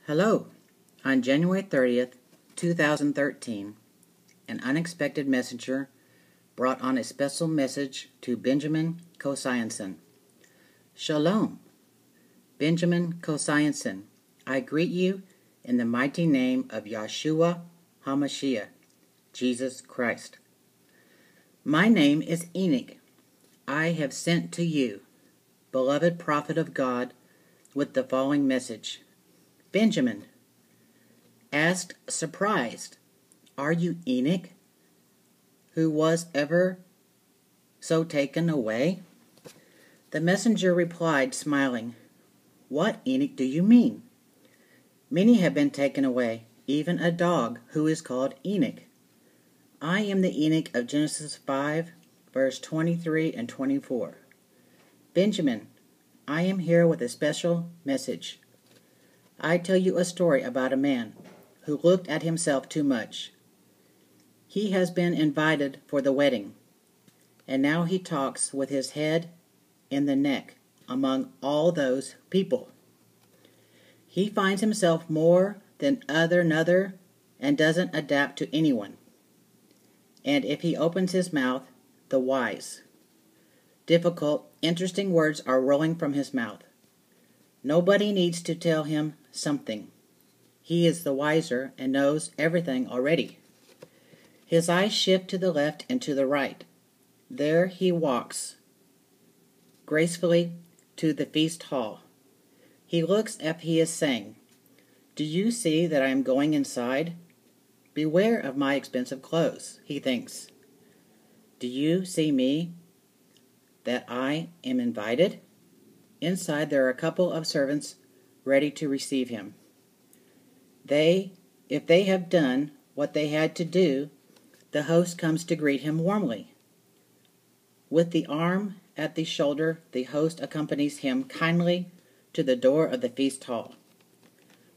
Hello. On January 30th, 2013, an unexpected messenger brought on a special message to Benjamin Cousijnsen. Shalom. Benjamin Cousijnsen, I greet you in the mighty name of Yeshua HaMashiach, Jesus Christ. My name is Enoch. I have sent to you, beloved prophet of God, with the following message. Benjamin, asked surprised, are you Enoch, who was ever so taken away? The messenger replied, smiling, What, Enoch, do you mean? Many have been taken away, even a dog who is called Enoch. I am the Enoch of Genesis 5, verse 23 and 24. Benjamin, I am here with a special message. I tell you a story about a man who looked at himself too much. He has been invited for the wedding, and now he talks with his head in the neck among all those people. He finds himself more than another and doesn't adapt to anyone. And if he opens his mouth, the wise, difficult, interesting words are rolling from his mouth. Nobody needs to tell him something. He is the wiser and knows everything already. His eyes shift to the left and to the right. There he walks gracefully to the feast hall. He looks up, he is saying, Do you see that I am going inside? Beware of my expensive clothes, he thinks. Do you see me, that I am invited? Inside there are a couple of servants ready to receive him. If they have done what they had to do, the host comes to greet him warmly. With the arm at the shoulder, the host accompanies him kindly to the door of the feast hall.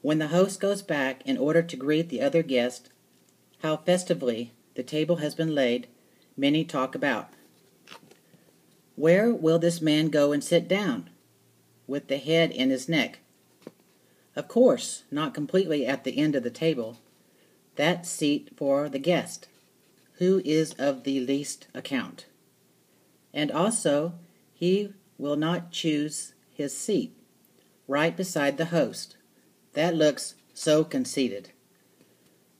When the host goes back in order to greet the other guest, how festively the table has been laid, many talk about. Where will this man go and sit down, with the head in his neck? Of course, not completely at the end of the table. That seat for the guest, who is of the least account. And also, he will not choose his seat right beside the host. That looks so conceited.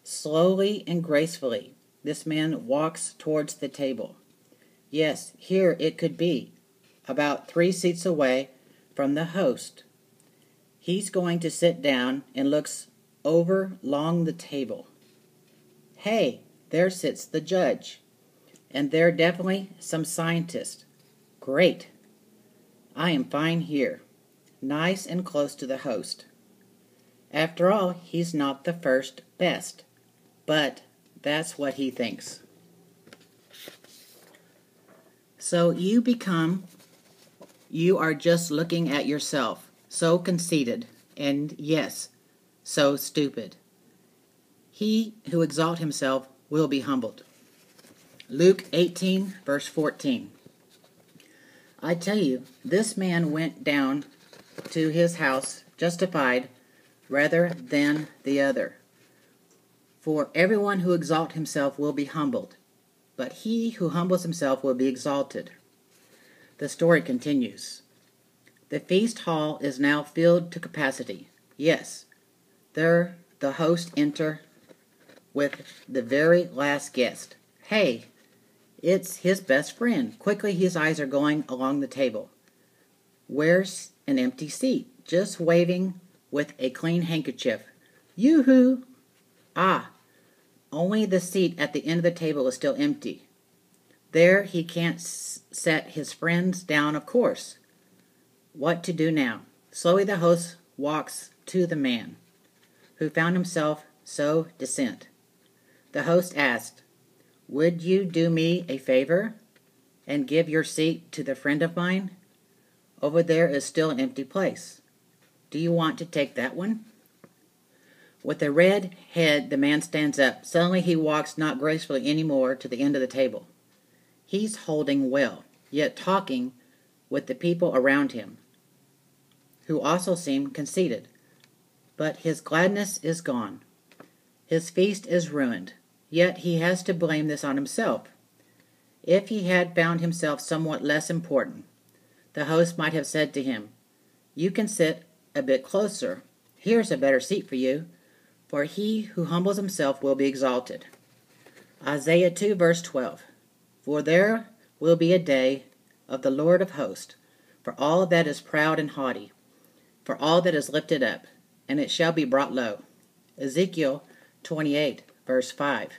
Slowly and gracefully, this man walks towards the table. Yes, here it could be, about 3 seats away from the host. He's going to sit down and looks over along the table. Hey, there sits the judge. And there are definitely some scientists. Great. I am fine here, nice and close to the host. After all, he's not the first best, but that's what he thinks. So you are just looking at yourself, so conceited, and yes, so stupid. He who exalts himself will be humbled. Luke 18, verse 14. I tell you, this man went down to his house justified rather than the other. For everyone who exalts himself will be humbled, but he who humbles himself will be exalted. The story continues. The feast hall is now filled to capacity. Yes, there the host enter with the very last guest. Hey, it's his best friend. Quickly his eyes are going along the table. Where's an empty seat? Just waving with a clean handkerchief. Yoo-hoo! Ah, only the seat at the end of the table is still empty. There he can't set his friends down, of course. What to do now? Slowly the host walks to the man, who found himself so decent. The host asked, Would you do me a favor and give your seat to the friend of mine? Over there is still an empty place. Do you want to take that one? With a red head, the man stands up. Suddenly he walks not gracefully anymore to the end of the table. He's holding well, yet talking with the people around him, who also seem conceited. but his gladness is gone. His feast is ruined, yet he has to blame this on himself. If he had found himself somewhat less important, the host might have said to him, "You can sit a bit closer. Here's a better seat for you, for he who humbles himself will be exalted." Isaiah 2 verse 12. For there will be a day of the Lord of hosts, for all that is proud and haughty, for all that is lifted up, and it shall be brought low. Ezekiel 28 verse 5.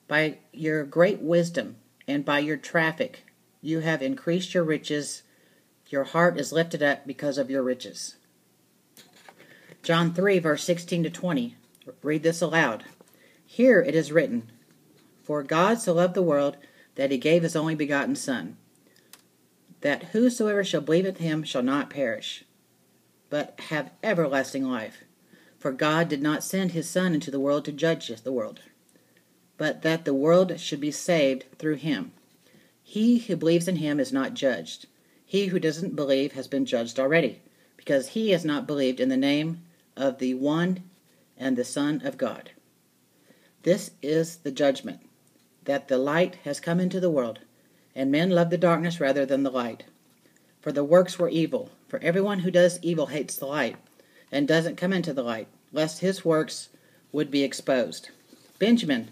By your great wisdom and by your traffic you have increased your riches. Your heart is lifted up because of your riches. John 3 verse 16 to 20. Read this aloud. Here it is written, For God so loved the world that he gave his only begotten Son, that whosoever shall believe in him shall not perish, but have everlasting life. For God did not send his Son into the world to judge the world, but that the world should be saved through him. He who believes in him is not judged. He who doesn't believe has been judged already, because he has not believed in the name of the one and the Son of God. This is the judgment, that the light has come into the world, and men love the darkness rather than the light. For the works were evil. For everyone who does evil hates the light, and doesn't come into the light, lest his works would be exposed. Benjamin,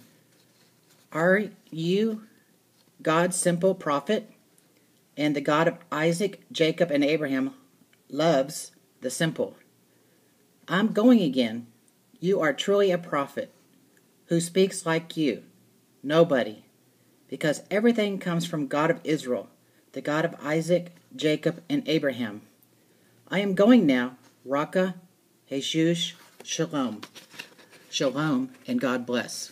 are you God's simple prophet? And the God of Isaac, Jacob, and Abraham loves the simple. I'm going again. You are truly a prophet. Who speaks like you? Nobody. Because everything comes from God of Israel, the God of Isaac, Jacob, and Abraham. I am going now. Raka, Jesus, Shalom. Shalom, and God bless.